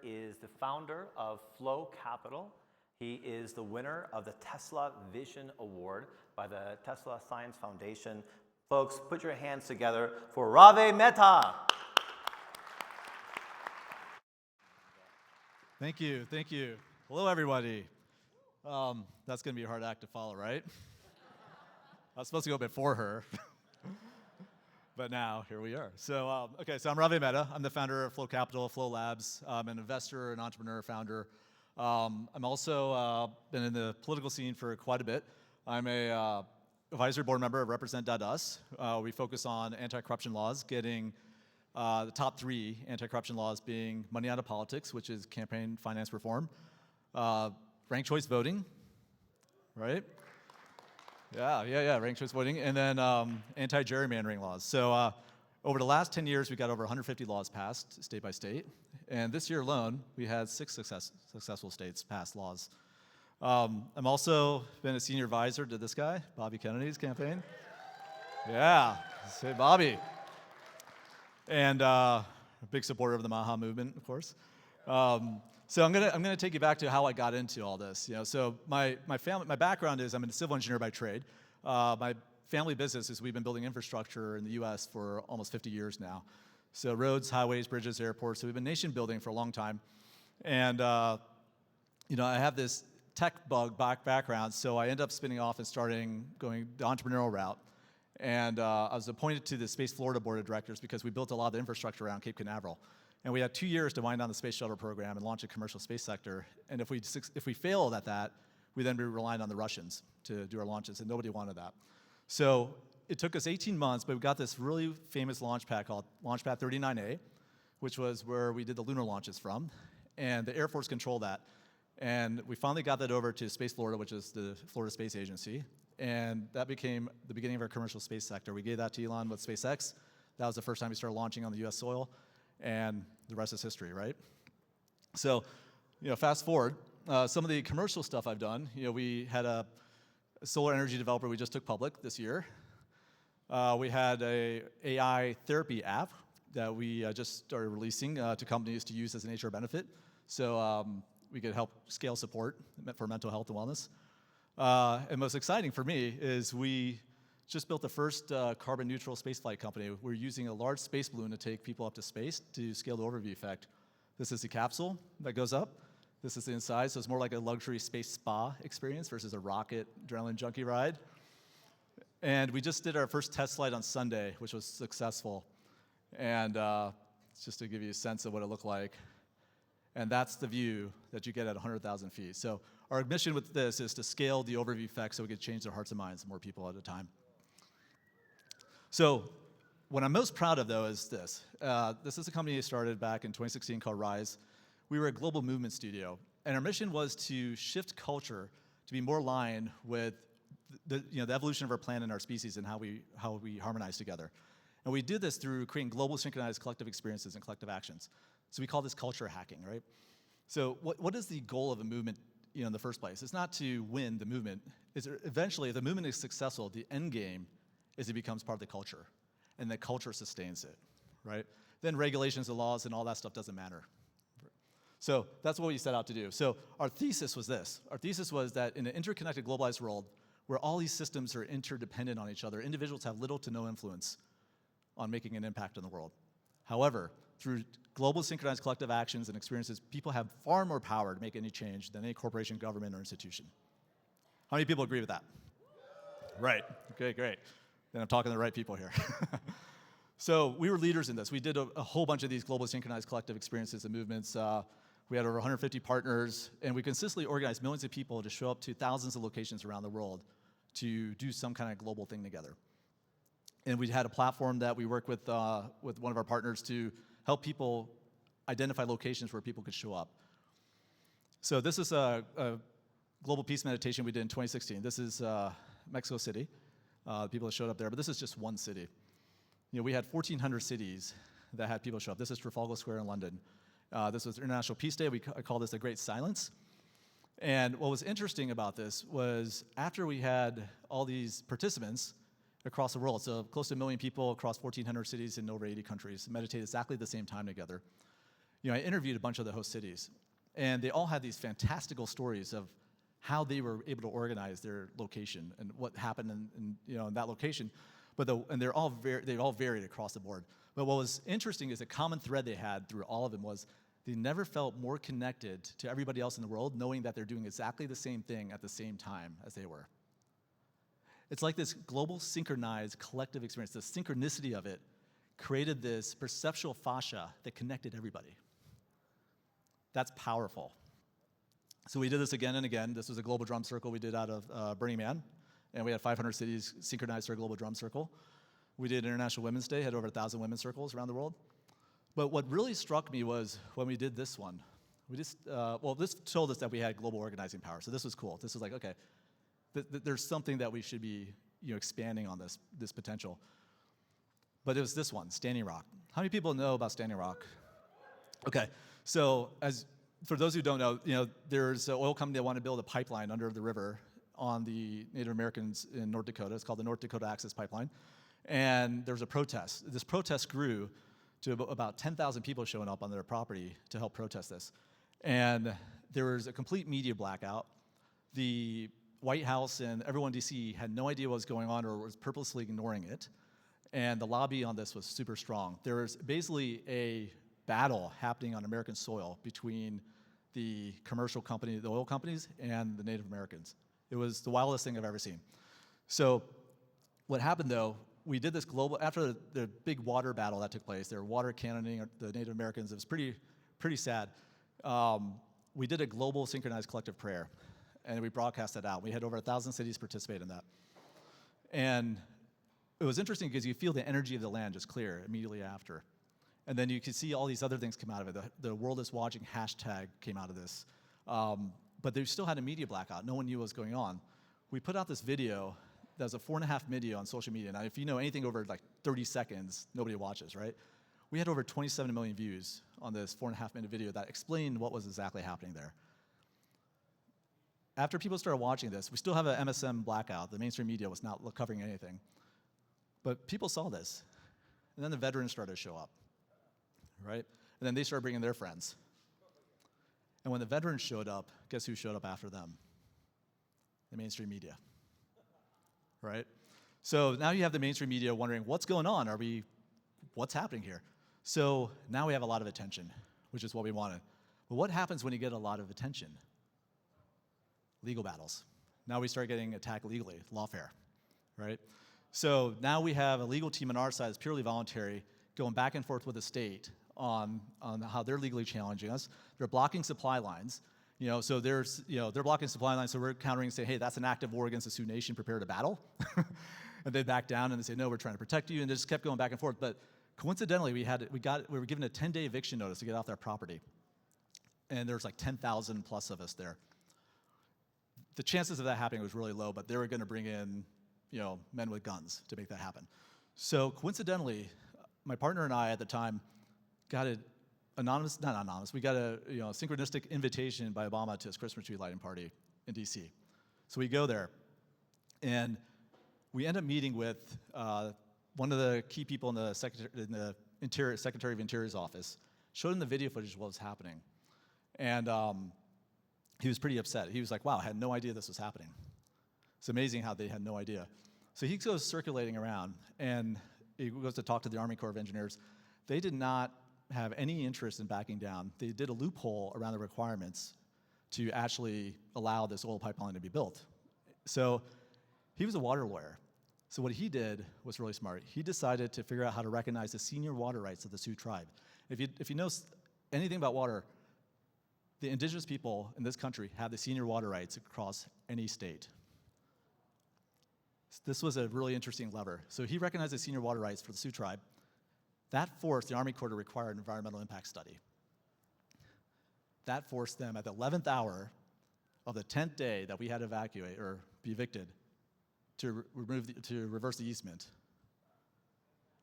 is the founder of Flow Capital. He is the winner of the Tesla Vision Award by the Tesla Science Foundation. Folks, put your hands together for Rave Mehta. Thank you, thank you. Hello, everybody. That's going to be a hard act to follow, right? I was supposed to go before her, but now here we are. So, so I'm Rave Mehta. I'm the founder of Flow Capital, Flow Labs. I'm an investor, an entrepreneur, founder. I'm also been in the political scene for quite a bit. I'm a advisory board member of Represent.us. We focus on anti-corruption laws, getting the top 3 anti-corruption laws being money out of politics, which is campaign finance reform, ranked choice voting, right? Yeah, ranked choice voting, and then anti-gerrymandering laws. So over the last 10 years, we got over 150 laws passed state by state, and this year alone, we had 6 successful states pass laws. I'm also been a senior advisor to this guy, Bobby Kennedy's campaign. Yeah, say Bobby. And a big supporter of the Maha movement, of course. So I'm gonna take you back to how I got into all this. So my background is I'm a civil engineer by trade. My family business is we've been building infrastructure in the U.S. for almost 50 years now. So roads, highways, bridges, airports. So we've been nation building for a long time. And I have this tech bug background, so I ended up spinning off and going the entrepreneurial route. And I was appointed to the Space Florida Board of Directors because we built a lot of the infrastructure around Cape Canaveral. And we had 2 years to wind down the space shuttle program and launch a commercial space sector. And if we failed at that, we then be relying on the Russians to do our launches, and nobody wanted that. So it took us 18 months, but we got this really famous launch pad called Launchpad 39A, which was where we did the lunar launches from. And the Air Force controlled that. And we finally got that over to Space Florida, which is the Florida Space Agency. And that became the beginning of our commercial space sector. We gave that to Elon with SpaceX. That was the first time we started launching on the US soil. And the rest is history, right? So, fast forward, some of the commercial stuff I've done, we had a solar energy developer we just took public this year. We had a AI therapy app that we just started releasing to companies to use as an HR benefit. So we could help scale support for mental health and wellness. And most exciting for me is we just built the first carbon neutral spaceflight company. We're using a large space balloon to take people up to space to scale the overview effect. This is the capsule that goes up. This is the inside, so it's more like a luxury space spa experience versus a rocket adrenaline junkie ride. And we just did our first test flight on Sunday, which was successful. And just to give you a sense of what it looked like. And that's the view that you get at 100,000 feet. So our mission with this is to scale the overview effect so we can change their hearts and minds of more people at a time. So what I'm most proud of, though, is this. This is a company I started back in 2016 called Rise. We were a global movement studio, and our mission was to shift culture to be more aligned with the evolution of our planet and our species and how we harmonize together. And we did this through creating global synchronized collective experiences and collective actions. So we call this culture hacking, right? So what is the goal of a movement in the first place? It's not to win the movement. Eventually, if the movement is successful, the end game is it becomes part of the culture, and the culture sustains it, right? Then regulations and laws and all that stuff doesn't matter. So that's what we set out to do. So our thesis was this. Our thesis was that in an interconnected, globalized world, where all these systems are interdependent on each other, individuals have little to no influence on making an impact on the world. However, through global synchronized collective actions and experiences, people have far more power to make any change than any corporation, government, or institution. How many people agree with that? Right. Okay, great. Then I'm talking to the right people here. So we were leaders in this. We did a whole bunch of these global synchronized collective experiences and movements. We had over 150 partners, and we consistently organized millions of people to show up to thousands of locations around the world to do some kind of global thing together. And we had a platform that we worked with one of our partners to help people identify locations where people could show up. So this is a global peace meditation we did in 2016. This is Mexico City, people that showed up there, but this is just one city. We had 1,400 cities that had people show up. This is Trafalgar Square in London. This was International Peace Day. I call this the Great Silence. And what was interesting about this was after we had all these participants across the world, so close to 1 million people across 1,400 cities in over 80 countries, meditate exactly the same time together. I interviewed a bunch of the host cities, and they all had these fantastical stories of how they were able to organize their location and what happened in that location. And they all varied across the board. But what was interesting is a common thread they had through all of them was they never felt more connected to everybody else in the world, knowing that they're doing exactly the same thing at the same time as they were. It's like this global synchronized collective experience. The synchronicity of it created this perceptual fascia that connected everybody. That's powerful. So we did this again and again. This was a global drum circle we did out of Burning Man, and we had 500 cities synchronized to our global drum circle. We did International Women's Day, had over 1,000 women's circles around the world. But what really struck me was when we did this one, this told us that we had global organizing power. So this was cool. This was like, okay, there's something that we should be expanding on this potential. But it was this one, Standing Rock. How many people know about Standing Rock? Okay, so for those who don't know, there's an oil company that wanted to build a pipeline under the river on the Native Americans in North Dakota. It's called the North Dakota Access Pipeline. And there was a protest. This protest grew to about 10,000 people showing up on their property to help protest this. And there was a complete media blackout. The White House and everyone in D.C. had no idea what was going on or was purposely ignoring it. And the lobby on this was super strong. There was basically a battle happening on American soil between the commercial company, the oil companies, and the Native Americans. It was the wildest thing I've ever seen. So what happened, though, we did this global, after the big water battle that took place, they were water cannoning the Native Americans. It was pretty sad. We did a global synchronized collective prayer, and we broadcast that out. We had over 1,000 cities participate in that. And it was interesting because you feel the energy of the land just clear immediately after. And then you could see all these other things come out of it. The world is watching hashtag came out of this. But they still had a media blackout. No one knew what was going on. We put out this video that was a 4.5 video on social media. Now, if you know anything over like 30 seconds, nobody watches, right? We had over 27 million views on this 4.5-minute video that explained what was exactly happening there. After people started watching this, we still have an MSM blackout. The mainstream media was not covering anything. But people saw this. And then the veterans started to show up, right? And then they started bringing their friends. And when the veterans showed up, guess who showed up after them? The mainstream media, right? So now you have the mainstream media wondering, what's going on? What's happening here? So now we have a lot of attention, which is what we wanted. But what happens when you get a lot of attention? Legal battles. Now we start getting attacked legally, lawfare, right? So now we have a legal team on our side that's purely voluntary, going back and forth with the state on how they're legally challenging us. They're blocking supply lines. So they're blocking supply lines, so we're countering and say, hey, that's an act of war against the Sioux Nation, prepare to battle. And they back down and they say, no, we're trying to protect you, and they just kept going back and forth. But coincidentally, we were given a 10-day eviction notice to get off their property. And there was like 10,000 plus of us there. The chances of that happening was really low, but they were going to bring in, men with guns to make that happen. So coincidentally, my partner and I at the time got we got a synchronistic invitation by Obama to his Christmas tree lighting party in D.C. So we go there, and we end up meeting with one of the key people in the Secretary of Interior's office, showed him the video footage of what was happening. And he was pretty upset. He was like, wow, I had no idea this was happening. It's amazing how they had no idea. So he goes circulating around, and he goes to talk to the Army Corps of Engineers. They did not have any interest in backing down. They did a loophole around the requirements to actually allow this oil pipeline to be built. So he was a water lawyer. So what he did was really smart. He decided to figure out how to recognize the senior water rights of the Sioux tribe. If you know anything about water, the indigenous people in this country have the senior water rights across any state. This was a really interesting lever. So he recognized the senior water rights for the Sioux tribe. That forced the Army Corps to require an environmental impact study. That forced them at the 11th hour of the 10th day that we had to evacuate or be evicted to reverse the easement.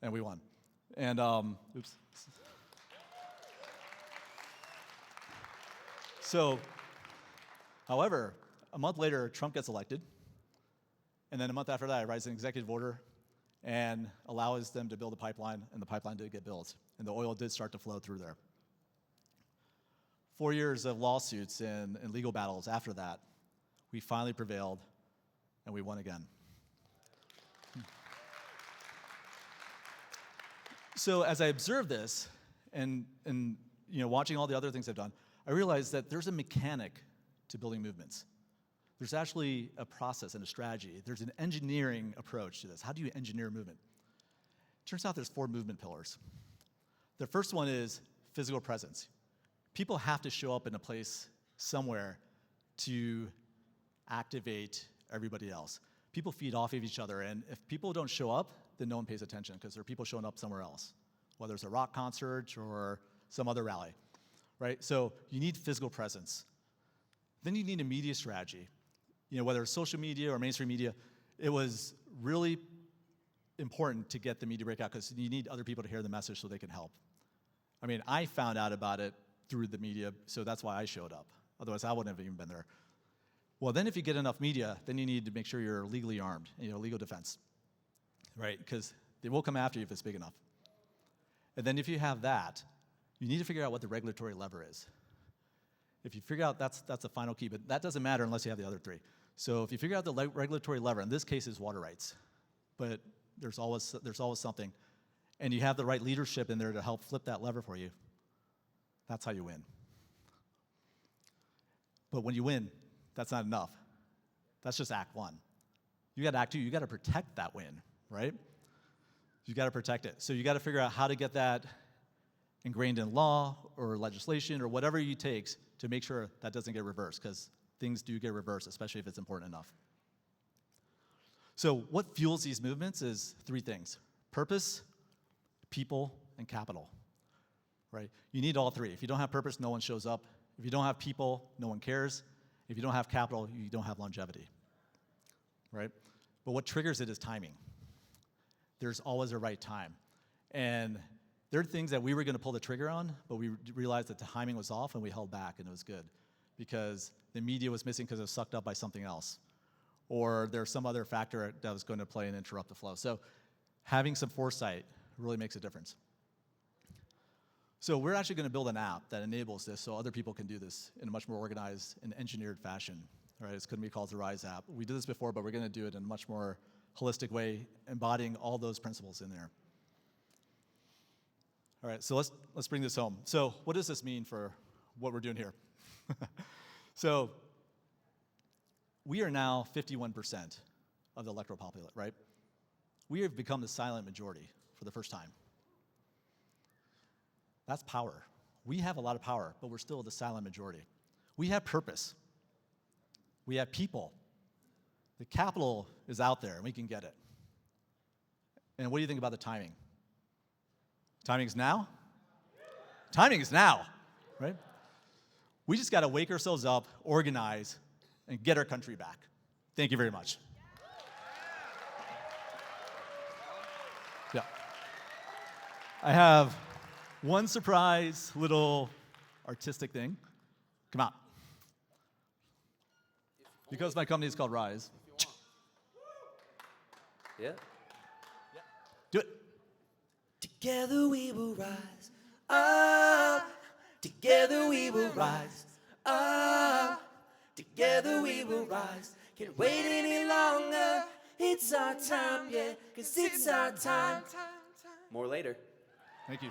And we won. And, oops. So, however, a month later, Trump gets elected. And then a month after that, he writes an executive order and allows them to build a pipeline, and the pipeline did get built. And the oil did start to flow through there. 4 years of lawsuits and legal battles after that, we finally prevailed, and we won again. So as I observed this, and watching all the other things I've done, I realized that there's a mechanic to building movements. There's actually a process and a strategy. There's an engineering approach to this. How do you engineer movement? Turns out there's 4 movement pillars. The first one is physical presence. People have to show up in a place somewhere to activate everybody else. People feed off of each other, and if people don't show up, then no one pays attention because there are people showing up somewhere else, whether it's a rock concert or some other rally, right? So you need physical presence. Then you need a media strategy. Whether it's social media or mainstream media, it was really important to get the media breakout because you need other people to hear the message so they can help. I mean, I found out about it through the media, so that's why I showed up. Otherwise, I wouldn't have even been there. Well, then if you get enough media, then you need to make sure you're legally armed, legal defense, right? Because they will come after you if it's big enough. And then if you have that, you need to figure out what the regulatory lever is. If you figure out that's the final key, but that doesn't matter unless you have the other 3. So if you figure out the regulatory lever, in this case is water rights, but there's always something, and you have the right leadership in there to help flip that lever for you, that's how you win. But when you win, that's not enough. That's just act 1. You got act 2, you got to protect that win, right? You got to protect it. So you got to figure out how to get that ingrained in law or legislation or whatever it takes to make sure that doesn't get reversed, because things do get reversed, especially if it's important enough. So what fuels these movements is 3 things: purpose, people, and capital, right? You need all 3. If you don't have purpose, no one shows up. If you don't have people, no one cares. If you don't have capital, you don't have longevity, right? But what triggers it is timing. There's always a right time. And there are things that we were going to pull the trigger on, but we realized that the timing was off, and we held back, and it was good because the media was missing because it was sucked up by something else, or there's some other factor that was going to play and interrupt the flow. So having some foresight really makes a difference. So we're actually going to build an app that enables this so other people can do this in a much more organized and engineered fashion. Right? It's going to be called the Rise app. We did this before, but we're going to do it in a much more holistic way, embodying all those principles in there. All right, so let's bring this home. So what does this mean for what we're doing here? So we are now 51% of the electoral population, right? We have become the silent majority for the first time. That's power. We have a lot of power, but we're still the silent majority. We have purpose. We have people. The capital is out there, and we can get it. And what do you think about the timing? Timing is now? Timing is now, right? We just got to wake ourselves up, organize, and get our country back. Thank you very much. Yeah. I have one surprise little artistic thing. Come on. Because my company is called Rise. Yeah. Do it. Together we will rise up. Together we will rise up. Together we will rise. Can't wait any longer. It's our time, yeah. 'Cause it's our time. More later. Thank you.